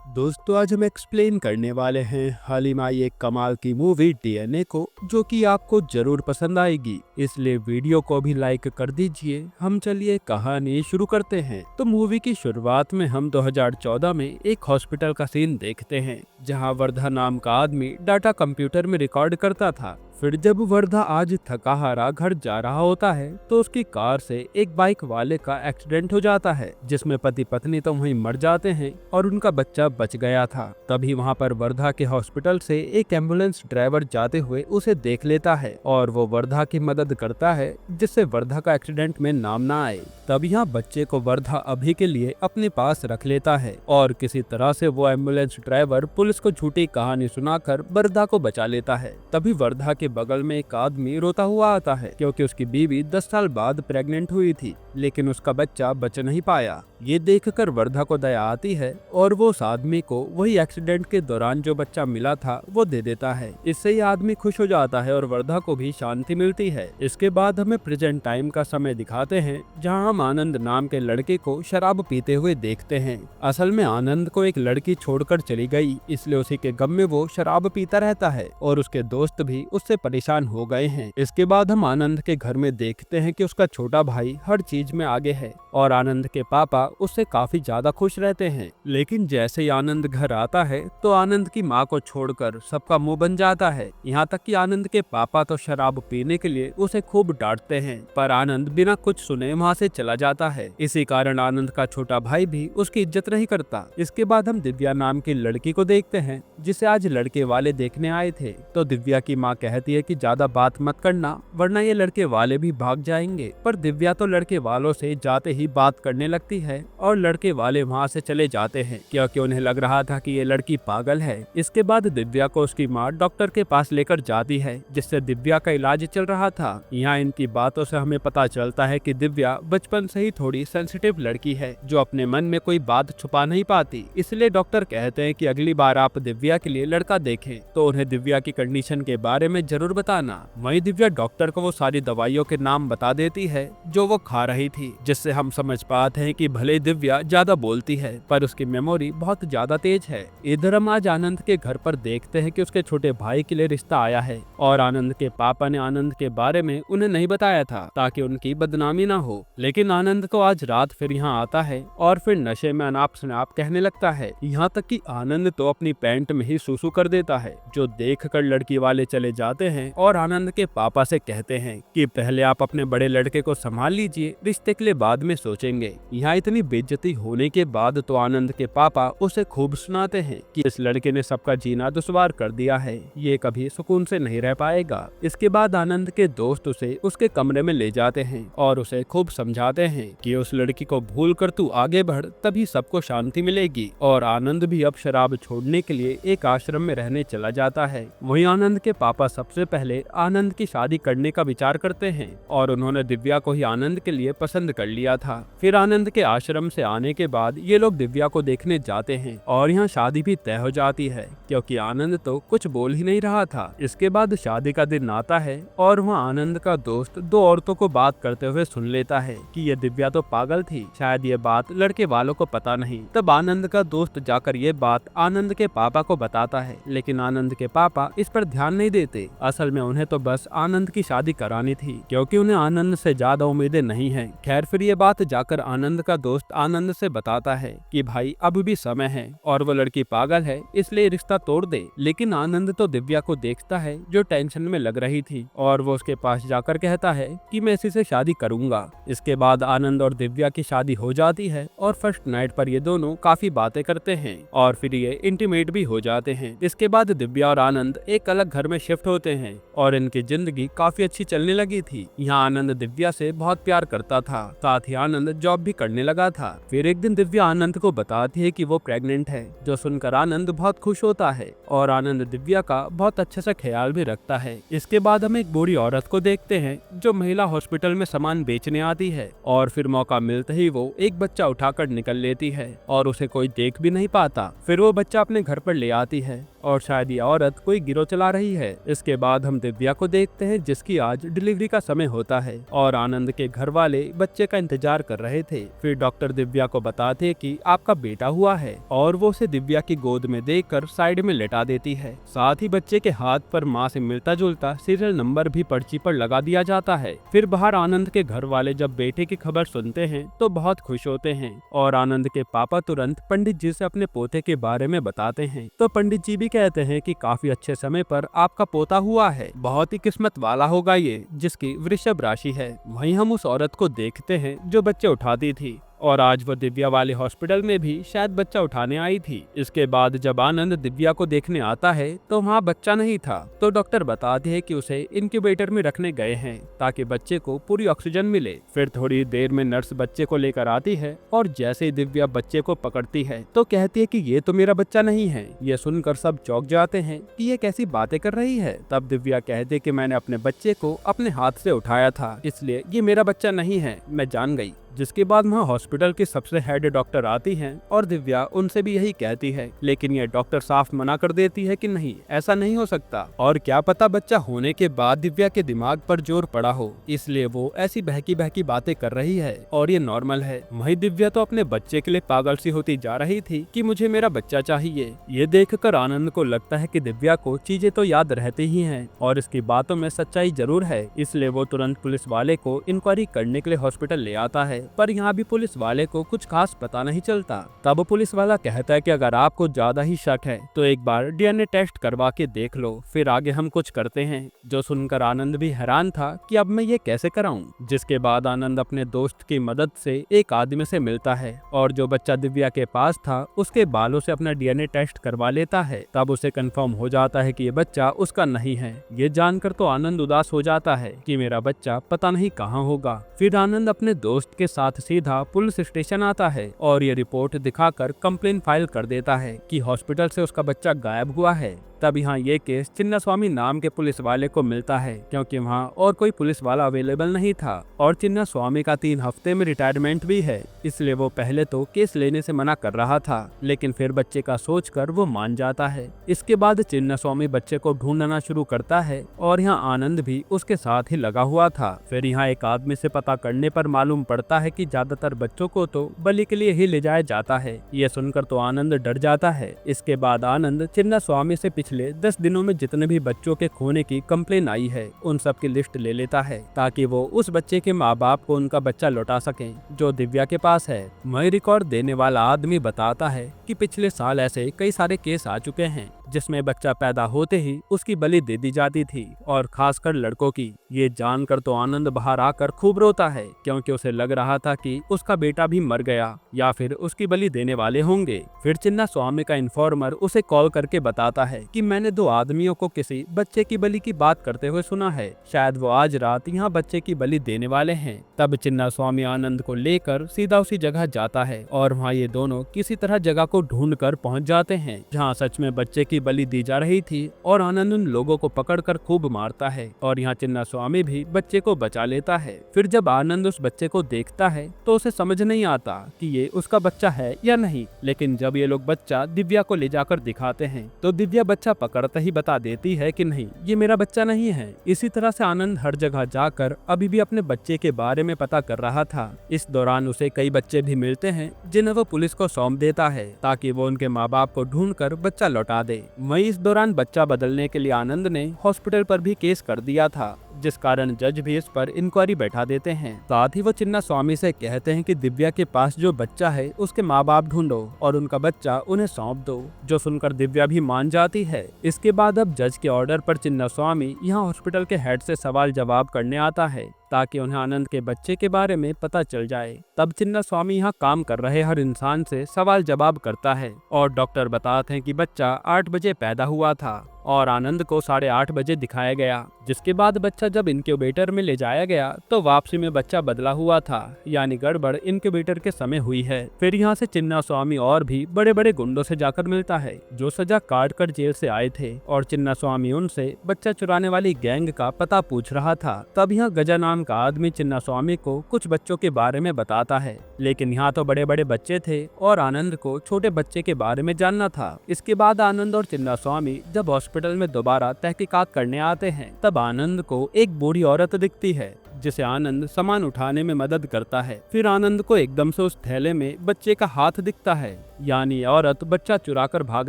दोस्तों आज हम एक्सप्लेन करने वाले हैं हाल ही में आई एक कमाल की मूवी डीएनए को, जो कि आपको जरूर पसंद आएगी। इसलिए वीडियो को भी लाइक कर दीजिए। हम चलिए कहानी शुरू करते हैं। तो मूवी की शुरुआत में हम 2014 में एक हॉस्पिटल का सीन देखते हैं, जहां वर्धा नाम का आदमी डाटा कंप्यूटर में रिकॉर्ड करता था। फिर जब वर्धा आज थका हारा घर जा रहा होता है तो उसकी कार से एक बाइक वाले का एक्सीडेंट हो जाता है, जिसमें पति पत्नी तो वहीं मर जाते हैं और उनका बच्चा बच गया था। तभी वहां पर वर्धा के हॉस्पिटल से एक एम्बुलेंस ड्राइवर जाते हुए उसे देख लेता है और वो वर्धा की मदद करता है, जिससे वर्धा का एक्सीडेंट में नाम ना आए। तब यहाँ बच्चे को वर्धा अभी के लिए अपने पास रख लेता है और किसी तरह से वो एम्बुलेंस ड्राइवर पुलिस को झूठी कहानी सुनाकर वर्धा को बचा लेता है। तभी वर्धा के बगल में एक आदमी रोता हुआ आता है, क्योंकि उसकी बीवी 10 साल बाद प्रेग्नेंट हुई थी, लेकिन उसका बच्चा बच नहीं पाया। ये देखकर वर्धा को दया आती है और वो उस आदमी को वही एक्सीडेंट के दौरान जो बच्चा मिला था वो दे देता है। इससे ये आदमी खुश हो जाता है और वर्धा को भी शांति मिलती है। इसके बाद हमें प्रेजेंट टाइम का समय दिखाते हैं, जहाँ हम आनंद नाम के लड़के को शराब पीते हुए देखते हैं। असल में आनंद को एक लड़की छोड़कर चली गई, इसलिए उसी के गम में वो शराब पीता रहता है और उसके दोस्त भी उससे परेशान हो गए हैं। इसके बाद हम आनंद के घर में देखते हैं कि उसका छोटा भाई हर चीज में आगे है और आनंद के पापा उससे काफी ज्यादा खुश रहते हैं। लेकिन जैसे ही आनंद घर आता है तो आनंद की माँ को छोड़कर सबका मुंह बन जाता है। यहाँ तक कि आनंद के पापा तो शराब पीने के लिए उसे खूब डांटते हैं, पर आनंद बिना कुछ सुने वहाँ से चला जाता है। इसी कारण आनंद का छोटा भाई भी उसकी इज्जत नहीं करता। इसके बाद हम दिव्या नाम की लड़की को देखते हैं, जिसे आज लड़के वाले देखने आए थे। तो दिव्या की माँ कहती है कि ज्यादा बात मत करना, वरना ये लड़के वाले भी भाग जाएंगे। पर दिव्या तो लड़के वालों से जाते ही बात करने लगती है और लड़के वाले वहाँ से चले जाते हैं, क्योंकि उन्हें लग रहा था कि ये लड़की पागल है। इसके बाद दिव्या को उसकी माँ डॉक्टर के पास लेकर जाती है, जिससे दिव्या का इलाज चल रहा था। यहाँ इनकी बातों से हमें पता चलता है कि दिव्या बचपन से ही थोड़ी सेंसिटिव लड़की है, जो अपने मन में कोई बात छुपा नहीं पाती। इसलिए डॉक्टर कहते हैं कि अगली बार आप दिव्या के लिए लड़का देखें तो उन्हें दिव्या की कंडीशन के बारे में जरूर बताना। वहीं दिव्या डॉक्टर को वो सारी दवाइयों के नाम बता देती है जो वो खा रही थी, जिससे हम समझ पाते हैं कि भले दिव्या ज्यादा बोलती है पर उसकी मेमोरी बहुत ज्यादा तेज है। इधर हम आज आनंद के घर पर देखते हैं कि उसके छोटे भाई के लिए रिश्ता आया है और आनंद के पापा ने आनंद के बारे में उन्हें नहीं बताया था ताकि उनकी बदनामी ना हो। लेकिन आनंद को आज रात फिर यहाँ आता है और फिर नशे में अनाप शनाप कहने लगता है। यहाँ तक कि आनंद तो अपनी पैंट में ही सूसू कर देता है, जो देखकर लड़की वाले चले जाते हैं और आनंद के पापा से कहते हैं कि पहले आप अपने बड़े लड़के को संभाल लीजिए, रिश्ते के लिए बाद में सोचेंगे। यहाँ इतनी बेइज्जती होने के बाद तो आनंद के पापा उसे खूब सुनाते हैं कि इस लड़के ने सबका जीना दुश्वार कर दिया है, ये कभी सुकून से नहीं रह पाएगा। इसके बाद आनंद के दोस्त उसे उसके कमरे में ले जाते हैं और उसे खूब समझाते हैं कि उस लड़की को भूल कर तू आगे बढ़, तभी सबको शांति मिलेगी। और आनंद भी अब शराब छोड़ने के लिए एक आश्रम में रहने चला जाता है। वहीं आनंद के पापा सबसे पहले आनंद की शादी करने का विचार करते हैं और उन्होंने दिव्या को ही आनंद के लिए पसंद कर लिया था। फिर आनंद के आश्रम से आने के बाद ये लोग दिव्या को देखने जाते हैं और यहाँ शादी भी तय हो जाती है, क्योंकि आनंद तो कुछ बोल ही नहीं रहा था। इसके बाद शादी का दिन आता है और वहाँ आनंद का दोस्त दो औरतों को बात करते हुए सुन लेता है कि ये दिव्या तो पागल थी, शायद ये बात लड़के वालों को पता नहीं। तब आनंद का दोस्त जाकर ये बात आनंद के पापा को बताता है, लेकिन आनंद के पापा इस पर ध्यान नहीं देते। असल में उन्हें तो बस आनंद की शादी करानी थी, क्योंकि उन्हें आनंद से ज्यादा उम्मीदें नहीं है। खैर फिर ये बात जाकर आनंद का दोस्त आनंद से बताता है कि भाई अब भी समय है और वो लड़की पागल है, इसलिए रिश्ता तोड़ दे। लेकिन आनंद तो दिव्या को देखता है जो टेंशन में लग रही थी और वो उसके पास जाकर कहता है कि मैं इसी से शादी करूंगा। इसके बाद आनंद और दिव्या की शादी हो जाती है और फर्स्ट नाइट पर ये दोनों काफी बातें करते हैं और फिर ये इंटीमेट भी हो जाते हैं। इसके बाद दिव्या और आनंद एक अलग घर में शिफ्ट होते हैं और इनकी जिंदगी काफी अच्छी चलने लगी थी। यहाँ आनंद दिव्या से बहुत प्यार करता था, साथ ही आनंद जॉब भी करने लगा था। फिर एक दिन दिव्या आनंद को बताती है कि वो प्रेग्नेंट है, जो सुनकर आनंद बहुत खुश होता है और आनंद दिव्या का बहुत अच्छे से ख्याल भी रखता है। इसके बाद हम एक बूढ़ी औरत को देखते हैं जो महिला हॉस्पिटल में सामान बेचने आती है और फिर मौका मिलते ही वो एक बच्चा उठाकर निकल लेती है और उसे कोई देख भी नहीं पाता। फिर वो बच्चा अपने घर पर ले आती है और शायद ये औरत कोई गिरोह चला रही है। इसके बाद हम दिव्या को देखते हैं जिसकी आज डिलीवरी का समय होता है और आनंद के घर वाले बच्चे का इंतजार कर रहे थे। फिर डॉक्टर दिव्या को बताते हैं कि आपका बेटा हुआ है और वो उसे दिव्या की गोद में देकर साइड में लेटा देती है। साथ ही बच्चे के हाथ पर माँ से मिलता जुलता सीरियल नंबर भी पर्ची पर लगा दिया जाता है। फिर बाहर आनंद के घर वाले जब बेटे की खबर सुनते हैं तो बहुत खुश होते हैं और आनंद के पापा तुरंत पंडित जी से अपने पोते के बारे में बताते हैं। तो पंडित जी भी कहते हैं कि काफी अच्छे समय पर आपका पोता हुआ है, बहुत ही किस्मत वाला होगा ये, जिसकी वृषभ राशि है। वहीं हम उस औरत को देखते हैं जो बच्चे उठाती थी और आज वो दिव्या वाले हॉस्पिटल में भी शायद बच्चा उठाने आई थी। इसके बाद जब आनंद दिव्या को देखने आता है तो वहाँ बच्चा नहीं था, तो डॉक्टर बताते हैं कि उसे इनक्यूबेटर में रखने गए हैं ताकि बच्चे को पूरी ऑक्सीजन मिले। फिर थोड़ी देर में नर्स बच्चे को लेकर आती है और जैसे ही दिव्या बच्चे को पकड़ती है तो कहती है कि ये तो मेरा बच्चा नहीं है। ये सुनकर सब चौंक जाते हैं कि ये कैसी बातें कर रही है। तब दिव्या कहती है कि मैंने अपने बच्चे को अपने हाथ से उठाया था, इसलिए ये मेरा बच्चा नहीं है, मैं जान गई। जिसके बाद वहाँ हॉस्पिटल की सबसे हेड डॉक्टर आती हैं और दिव्या उनसे भी यही कहती है, लेकिन ये डॉक्टर साफ मना कर देती है कि नहीं, ऐसा नहीं हो सकता। और क्या पता बच्चा होने के बाद दिव्या के दिमाग पर जोर पड़ा हो, इसलिए वो ऐसी बहकी बहकी बातें कर रही है और ये नॉर्मल है। वही दिव्या तो अपने बच्चे के लिए पागल सी होती जा रही थी कि मुझे मेरा बच्चा चाहिए। ये देखकर आनंद को लगता है कि दिव्या को चीजें तो याद रहती ही हैं और इसकी बातों में सच्चाई जरूर है, इसलिए वो तुरंत पुलिस वाले को इंक्वायरी करने के लिए हॉस्पिटल ले आता है। पर यहाँ भी पुलिस वाले को कुछ खास पता नहीं चलता। तब पुलिस वाला कहता है कि अगर आपको ज्यादा ही शक है तो एक बार डीएनए टेस्ट करवा के देख लो, फिर आगे हम कुछ करते हैं। जो सुनकर आनंद भी हैरान था कि अब मैं ये कैसे कराऊं। जिसके बाद आनंद अपने दोस्त की मदद से एक आदमी से मिलता है और जो बच्चा दिव्या के पास था उसके बालों से अपना डीएनए टेस्ट करवा लेता है। तब उसे कंफर्म हो जाता है कि ये बच्चा उसका नहीं है। ये जानकर तो आनंद उदास हो जाता है कि मेरा बच्चा पता नहीं कहाँ होगा। फिर आनंद अपने दोस्त के साथ सीधा पुलिस स्टेशन आता है और ये रिपोर्ट दिखाकर कंप्लेन फाइल कर देता है कि हॉस्पिटल से उसका बच्चा गायब हुआ है। तब यहाँ ये केस चिन्नास्वामी नाम के पुलिस वाले को मिलता है क्योंकि वहाँ और कोई पुलिस वाला अवेलेबल नहीं था और चिन्नास्वामी का 3 हफ्ते में रिटायरमेंट भी है, इसलिए वो पहले तो केस लेने से मना कर रहा था, लेकिन फिर बच्चे का सोचकर वो मान जाता है। इसके बाद चिन्नास्वामी बच्चे को ढूंढना शुरू करता है और यहाँ आनंद भी उसके साथ ही लगा हुआ था। फिर यहाँ एक आदमी से पता करने पर मालूम पड़ता है कि ज्यादातर बच्चों को तो बलि के लिए ही ले जाया जाता है। ये सुनकर तो आनंद डर जाता है। इसके बाद आनंद चिन्नास्वामी से पिछले 10 दिनों में जितने भी बच्चों के खोने की कंप्लेन आई है उन सब की लिस्ट ले लेता है ताकि वो उस बच्चे के माँ बाप को उनका बच्चा लौटा सके जो दिव्या के पास है। वही रिकॉर्ड देने वाला आदमी बताता है कि पिछले साल ऐसे कई सारे केस आ चुके हैं जिसमें बच्चा पैदा होते ही उसकी बलि दे दी जाती थी और खासकर लड़कों की। ये जानकर तो आनंद बाहर आकर खूब रोता है क्योंकि उसे लग रहा था कि उसका बेटा भी मर गया या फिर उसकी बलि देने वाले होंगे। फिर चिन्नास्वामी का इन्फॉर्मर उसे कॉल करके बताता है कि मैंने 2 आदमियों को किसी बच्चे की बलि की बात करते हुए सुना है, शायद वो आज रात यहाँ बच्चे की बलि देने वाले हैं। तब चिन्नास्वामी आनंद को लेकर सीधा उसी जगह जाता है और वहाँ ये दोनों किसी तरह जगह को ढूंढ कर पहुँच जाते हैं जहाँ सच में बच्चे की बलि दी जा रही थी और आनंद उन लोगों को पकड़कर खूब मारता है और यहाँ चिन्नास्वामी भी बच्चे को बचा लेता है। फिर जब आनंद उस बच्चे को देखता है तो उसे समझ नहीं आता कि ये उसका बच्चा है या नहीं, लेकिन जब ये लोग बच्चा दिव्या को ले जाकर दिखाते हैं तो दिव्या बच्चा पकड़ते ही बता देती है कि नहीं, ये मेरा बच्चा नहीं है। इसी तरह से आनंद हर जगह जाकर अभी भी अपने बच्चे के बारे में पता कर रहा था। इस दौरान उसे कई बच्चे भी मिलते हैं जिन्हें वो पुलिस को सौंप देता है ताकि वो उनके माँ बाप को ढूंढकर बच्चा लौटा दे। वहीं इस दौरान बच्चा बदलने के लिए आनंद ने हॉस्पिटल पर भी केस कर दिया था, जिस कारण जज भी इस पर इंक्वायरी बैठा देते हैं। साथ ही वो चिन्नास्वामी से कहते हैं कि दिव्या के पास जो बच्चा है उसके माँ बाप ढूंढो और उनका बच्चा उन्हें सौंप दो, जो सुनकर दिव्या भी मान जाती है। इसके बाद अब जज के ऑर्डर पर चिन्नास्वामी यहाँ हॉस्पिटल के हेड से सवाल जवाब करने आता है ताकि उन्हें आनंद के बच्चे के बारे में पता चल जाए। तब चिन्नास्वामी यहाँ काम कर रहे हर इंसान से सवाल जवाब करता है और डॉक्टर बताते हैं कि बच्चा 8 बजे पैदा हुआ था और आनंद को 8:30 बजे दिखाया गया। जिसके बाद बच्चा जब इनक्यूबेटर में ले जाया गया तो वापसी में बच्चा बदला हुआ था, यानी गड़बड़ इनक्यूबेटर के समय हुई है। फिर यहाँ से चिन्नास्वामी और भी बड़े बड़े गुंडों से जाकर मिलता है जो सजा काट कर जेल से आए थे और चिन्नास्वामी उनसे बच्चा चुराने वाली गैंग का पता पूछ रहा था। तब यहाँ गजा नाम का आदमी चिन्नास्वामी को कुछ बच्चों के बारे में बताता है, लेकिन यहाँ तो बड़े बड़े बच्चे थे और आनंद को छोटे बच्चे के बारे में जानना था। इसके बाद आनंद और चिन्नास्वामी जब हॉस्पिटल हॉस्पिटल में दोबारा तहकीकात करने आते हैं, तब आनंद को एक बूढ़ी औरत दिखती है जिसे आनंद सामान उठाने में मदद करता है। फिर आनंद को एकदम से उस थैले में बच्चे का हाथ दिखता है, यानी औरत बच्चा चुरा कर भाग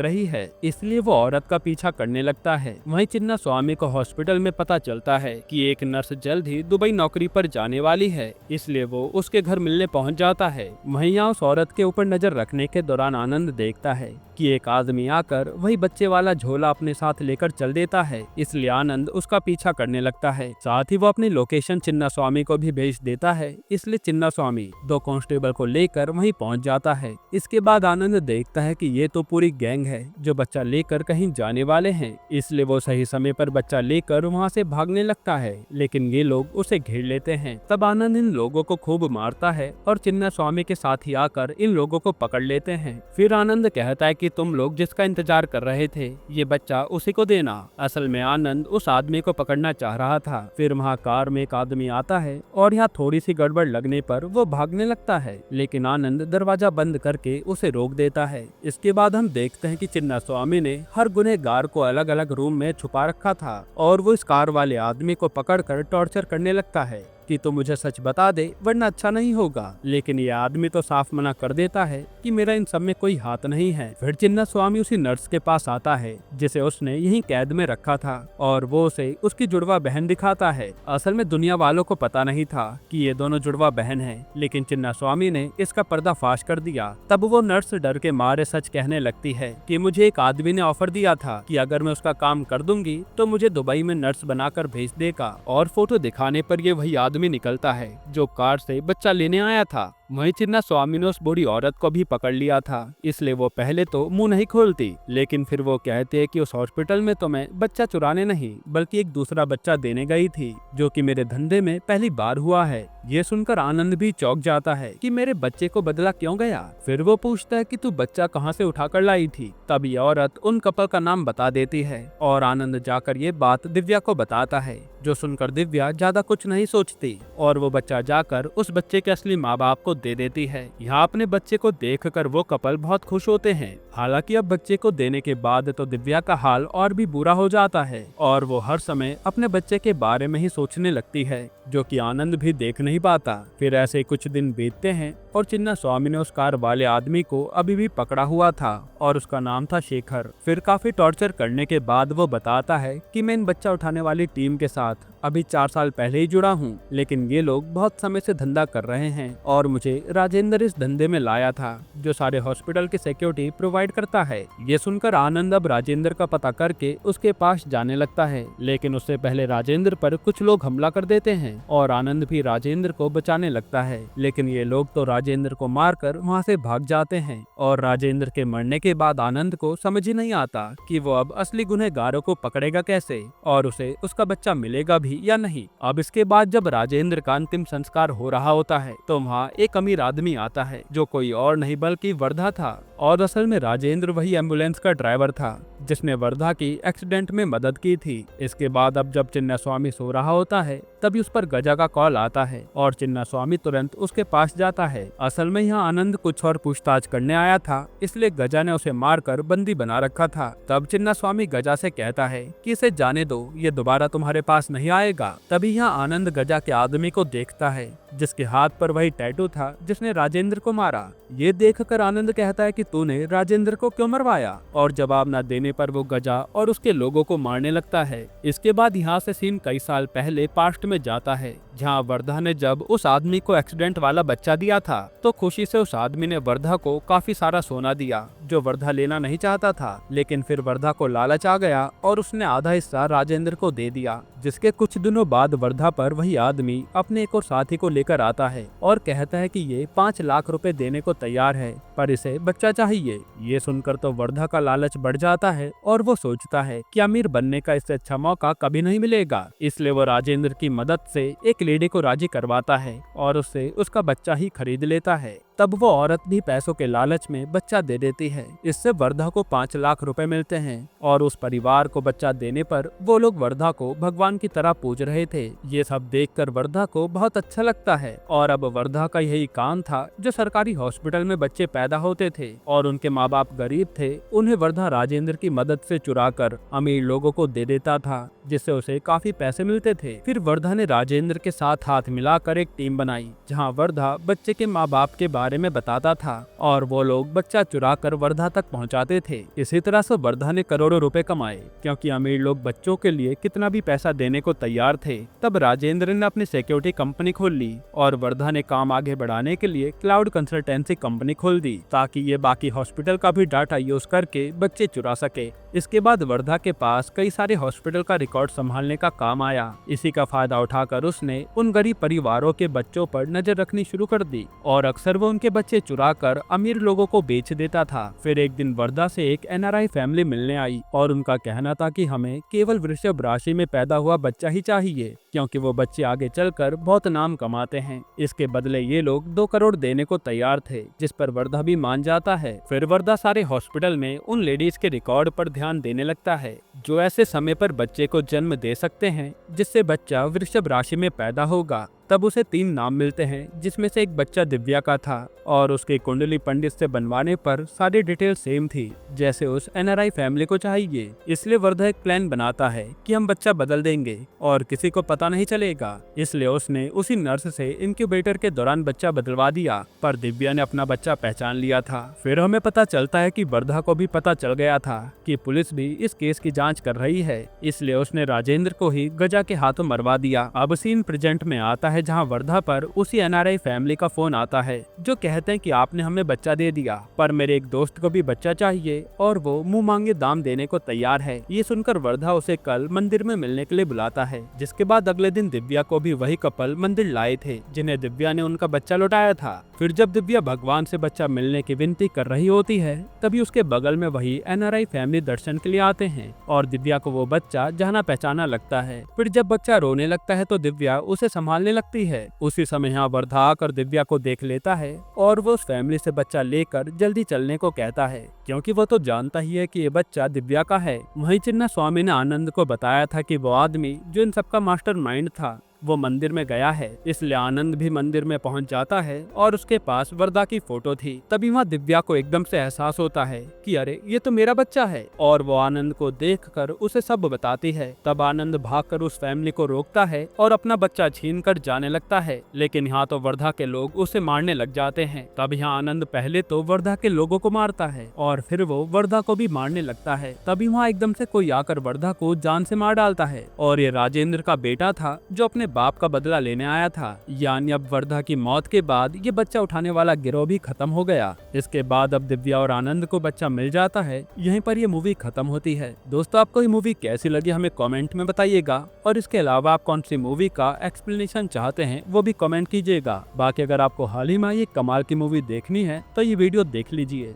रही है, इसलिए वो औरत का पीछा करने लगता है। वहीं चिन्ना स्वामी को हॉस्पिटल में पता चलता है कि एक नर्स जल्द ही दुबई नौकरी पर जाने वाली है, इसलिए वो उसके घर मिलने पहुंच जाता है। वहीं यहाँ उस औरत के ऊपर नजर रखने के दौरान आनंद देखता है कि एक आदमी आकर वही बच्चे वाला झोला अपने साथ लेकर चल देता है, इसलिए आनंद उसका पीछा करने लगता है। साथ ही वो अपनी लोकेशन चिन्ना स्वामी को भी भेज देता है, इसलिए चिन्ना स्वामी 2 कांस्टेबल को लेकर वहीं पहुंच जाता है। इसके बाद आनंद देखता है कि ये तो पूरी गैंग है जो बच्चा लेकर कहीं जाने वाले हैं, इसलिए वो सही समय पर बच्चा लेकर वहाँ से भागने लगता है, लेकिन ये लोग उसे घेर लेते हैं। तब आनंद इन लोगों को खूब मारता है और चिन्ना स्वामी के साथ ही आकर इन लोगों को पकड़ लेते हैं। फिर आनंद कहता है कि तुम लोग जिसका इंतजार कर रहे थे ये बच्चा उसी को देना। असल में आनंद उस आदमी को पकड़ना चाह रहा था। फिर वहाँ कार में एक आदमी आता है और यहाँ थोड़ी सी गड़बड़ लगने पर वो भागने लगता है, लेकिन आनंद दरवाजा बंद करके उसे रोक देता है। इसके बाद हम देखते हैं कि चिन्ना स्वामी ने हर गुनहगार को अलग अलग रूम में छुपा रखा था और वो इस कार वाले आदमी को पकड़कर टॉर्चर करने लगता है कि तो मुझे सच बता दे वरना अच्छा नहीं होगा, लेकिन ये आदमी तो साफ मना कर देता है कि मेरा इन सब में कोई हाथ नहीं है। फिर चिन्ना स्वामी उसी नर्स के पास आता है जिसे उसने यहीं कैद में रखा था और वो उसे उसकी जुड़वा बहन दिखाता है। असल में दुनिया वालों को पता नहीं था कि ये दोनों जुड़वा बहन है, लेकिन चिन्ना स्वामी ने इसका पर्दाफाश कर दिया। तब वो नर्स डर के मारे सच कहने लगती है कि मुझे एक आदमी ने ऑफर दिया था कि अगर मैं उसका काम कर दूंगी तो मुझे दुबई में नर्स बनाकर भेज देगा, और फोटो दिखाने पर ये वही आदमी निकलता है जो कार से बच्चा लेने आया था। वहीं चिन्ना स्वामी ने उस बूढ़ी औरत को भी पकड़ लिया था, इसलिए वो पहले तो मुंह नहीं खोलती, लेकिन फिर वो कहते हैं कि उस हॉस्पिटल में तो मैं बच्चा चुराने नहीं बल्कि एक दूसरा बच्चा देने गई थी, जो कि मेरे धंधे में पहली बार हुआ है। ये सुनकर आनंद भी चौंक जाता है कि मेरे बच्चे को बदला क्यों गया। फिर वो पूछता है कि तू बच्चा कहाँ से उठाकर लाई थी। तब ये औरत उन कपल का नाम बता देती है और आनंद जाकर ये बात दिव्या को बताता है, जो सुनकर दिव्या ज्यादा कुछ नहीं सोचती और वो बच्चा जाकर उस बच्चे के असली माँ बाप को दे देती है। यहाँ अपने बच्चे को देखकर वो कपल बहुत खुश होते हैं। हालांकि अब बच्चे को देने के बाद तो दिव्या का हाल और भी बुरा हो जाता है और वो हर समय अपने बच्चे के बारे में ही सोचने लगती है, जो कि आनंद भी देख नहीं पाता। फिर ऐसे कुछ दिन बीतते हैं और चिन्ना स्वामी ने उस कार वाले आदमी को अभी भी पकड़ा हुआ था और उसका नाम था शेखर। फिर काफी टॉर्चर करने के बाद वो बताता है कि मैं इन बच्चा उठाने वाली टीम के साथ अभी 4 साल पहले ही जुड़ा हूँ, लेकिन ये लोग बहुत समय से धंधा कर रहे हैं और मुझे राजेंद्र इस धंधे में लाया था, जो सारे हॉस्पिटल की सिक्योरिटी प्रोवाइड करता है। ये सुनकर आनंद अब राजेंद्र का पता करके उसके पास जाने लगता है, लेकिन उससे पहले राजेंद्र पर कुछ लोग हमला कर देते हैं और आनंद भी राजेंद्र को बचाने लगता है, लेकिन ये लोग तो राजेंद्र को मारकर वहाँ से भाग जाते हैं। और राजेंद्र के मरने के बाद आनंद को समझ ही नहीं आता कि वो अब असली गुनहगारों को पकड़ेगा कैसे और उसे उसका बच्चा मिलेगा भी या नहीं। अब इसके बाद जब राजेंद्र का अंतिम संस्कार हो रहा होता है तो वहाँ एक अमीर आदमी आता है, जो कोई और नहीं बल्कि वर्धा था। और असल में राजेंद्र वही एम्बुलेंस का ड्राइवर था जिसने वर्धा की एक्सीडेंट में मदद की थी। इसके बाद अब जब चिन्ना स्वामी सो रहा होता है तभी उस पर गजा का कॉल आता है और चिन्ना स्वामी तुरंत उसके पास जाता है। असल में यहाँ आनंद कुछ और पूछताछ करने आया था, इसलिए गजा ने उसे मारकर बंदी बना रखा था। तब चिन्ना स्वामी गजा से कहता है कि इसे जाने दो, ये दोबारा तुम्हारे पास नहीं आएगा। तभी यहाँ आनंद गजा के आदमी को देखता है जिसके हाथ पर वही टैटू था जिसने राजेंद्र को मारा। ये देखकर आनंद कहता है कि तूने राजेंद्र को क्यों मरवाया, और जवाब न देने पर वो गजा और उसके लोगों को मारने लगता है। इसके बाद यहाँ से सीन कई साल पहले पास्ट में जाता है, जहाँ वर्धा ने जब उस आदमी को एक्सीडेंट वाला बच्चा दिया था तो खुशी से उस आदमी ने वर्धा को काफी सारा सोना दिया, जो वर्धा लेना नहीं चाहता था, लेकिन फिर वर्धा को लालच आ गया और उसने आधा हिस्सा राजेंद्र को दे दिया। जिसके कुछ दिनों बाद वर्धा पर वही आदमी अपने एक और साथी को लेकर आता है और कहता है कि ये 5 लाख रुपए देने को तैयार है, पर इसे बच्चा चाहिए। ये सुनकर तो वर्धा का लालच बढ़ जाता है और वो सोचता है कि अमीर बनने का इससे अच्छा मौका कभी नहीं मिलेगा, इसलिए वो राजेंद्र की मदद से एक लेडी को राजी करवाता है और उससे उसका बच्चा ही खरीद लेता है। तब वो औरत भी पैसों के लालच में बच्चा दे देती है। इससे वर्धा को 5 लाख रुपए मिलते हैं और उस परिवार को बच्चा देने पर वो लोग वर्धा को भगवान की तरह पूज रहे थे। ये सब देखकर वर्धा को बहुत अच्छा लगता है और अब वर्धा का यही काम था। जो सरकारी हॉस्पिटल में बच्चे पैदा होते थे और उनके माँ बाप गरीब थे, उन्हें वर्धा राजेंद्र की मदद से चुरा कर अमीर लोगों को दे देता था, जिससे उसे काफी पैसे मिलते थे। फिर वर्धा ने राजेंद्र के साथ हाथ मिलाकर एक टीम बनाई, जहां वर्धा बच्चे के माँ बाप के बारे में बताता था और वो लोग बच्चा चुरा कर वर्धा तक पहुंचाते थे। इसी तरह से वर्धा ने करोड़ों रुपए कमाए, क्योंकि अमीर लोग बच्चों के लिए कितना भी पैसा देने को तैयार थे। तब राजेंद्र ने अपनी सिक्योरिटी कंपनी खोल ली और वर्धा ने काम आगे बढ़ाने के लिए क्लाउड कंसल्टेंसी कंपनी खोल दी, ताकि ये बाकी हॉस्पिटल का भी डाटा यूज करके बच्चे चुरा सके। इसके बाद वर्धा के पास कई सारे हॉस्पिटल का रिकॉर्ड संभालने का काम आया। इसी का फायदा उठाकर उसने उन गरीब परिवारों के बच्चों पर नजर रखनी शुरू कर दी और अक्सर वो उनके बच्चे चुरा कर अमीर लोगों को बेच देता था। फिर एक दिन वर्धा से एक एनआरआई फैमिली मिलने आई और उनका कहना था कि हमें केवल वृषभ राशि में पैदा हुआ बच्चा ही चाहिए, क्योंकि वो बच्चे आगे चलकर बहुत नाम कमाते हैं। इसके बदले ये लोग 2 करोड़ देने को तैयार थे, जिस पर वर्धा भी मान जाता है। फिर वर्धा सारे हॉस्पिटल में उन लेडीज के रिकॉर्ड पर ध्यान देने लगता है जो ऐसे समय पर बच्चे को जन्म दे सकते हैं जिससे बच्चा वृषभ राशि में पैदा होगा। तब उसे 3 नाम मिलते हैं, जिसमें से एक बच्चा दिव्या का था और उसकी कुंडली पंडित से बनवाने पर सारी डिटेल सेम थी जैसे उस एनआरआई फैमिली को चाहिए। इसलिए वर्धा एक प्लान बनाता है कि हम बच्चा बदल देंगे और किसी को पता नहीं चलेगा। इसलिए उसने उसी नर्स से इनक्यूबेटर के दौरान बच्चा बदलवा दिया, पर दिव्या ने अपना बच्चा पहचान लिया था। फिर हमें पता चलता है कि वर्धा को भी पता चल गया था कि पुलिस भी इस केस की जांच कर रही है, इसलिए उसने राजेंद्र को ही गजा के हाथों मरवा दिया। अब सीन प्रेजेंट में आता है, जहां वर्धा पर उसी एनआरआई फैमिली का फोन आता है जो कहते हैं कि आपने हमें बच्चा दे दिया, पर मेरे एक दोस्त को भी बच्चा चाहिए और वो मुंह मांगे दाम देने को तैयार है। ये सुनकर वर्धा उसे कल मंदिर में मिलने के लिए बुलाता है, जिसके बाद अगले दिन दिव्या को भी वही कपल मंदिर लाए थे जिन्हें दिव्या ने उनका बच्चा लौटाया था। फिर जब दिव्या भगवान से बच्चा मिलने की विनती कर रही होती है, तभी उसके बगल में वही एनआरआई फैमिली दर्शन के लिए आते हैं और दिव्या को वो बच्चा जाना पहचाना लगता है। फिर जब बच्चा रोने लगता है तो दिव्या उसे संभालने लगती है। उसी समय यहाँ वर्धा आकर दिव्या को देख लेता है और वो उस फैमिली से बच्चा लेकर जल्दी चलने को कहता है, क्योंकि वो तो जानता ही है कि ये बच्चा दिव्या का है। वहीं चिन्ना स्वामी ने आनंद को बताया था कि वो आदमी जो इन सबका मास्टरमाइंड था वो मंदिर में गया है, इसलिए आनंद भी मंदिर में पहुंच जाता है और उसके पास वर्धा की फोटो थी। तभी वहाँ दिव्या को एकदम से एहसास होता है कि अरे ये तो मेरा बच्चा है, और वो आनंद को देखकर उसे सब बताती है। तब आनंद भागकर उस फैमिली को रोकता है और अपना बच्चा छीनकर जाने लगता है, लेकिन यहाँ तो वर्धा के लोग उसे मारने लग जाते हैं। तब यहाँ आनंद पहले तो वर्धा के लोगों को मारता है और फिर वो वर्धा को भी मारने लगता है। तभी वहाँ एकदम से कोई आकर वर्धा को जान से मार डालता है और ये राजेंद्र का बेटा था जो अपने बाप का बदला लेने आया था। यानी अब वर्धा की मौत के बाद ये बच्चा उठाने वाला गिरोह भी खत्म हो गया। इसके बाद अब दिव्या और आनंद को बच्चा मिल जाता है। यहीं पर ये मूवी खत्म होती है। दोस्तों, आपको ये मूवी कैसी लगी हमें कमेंट में बताइएगा, और इसके अलावा आप कौन सी मूवी का एक्सप्लेनेशन चाहते हैं वो भी कमेंट कीजिएगा। बाकी अगर आपको हाल ही में ये कमाल की मूवी देखनी है तो ये वीडियो देख लीजिए।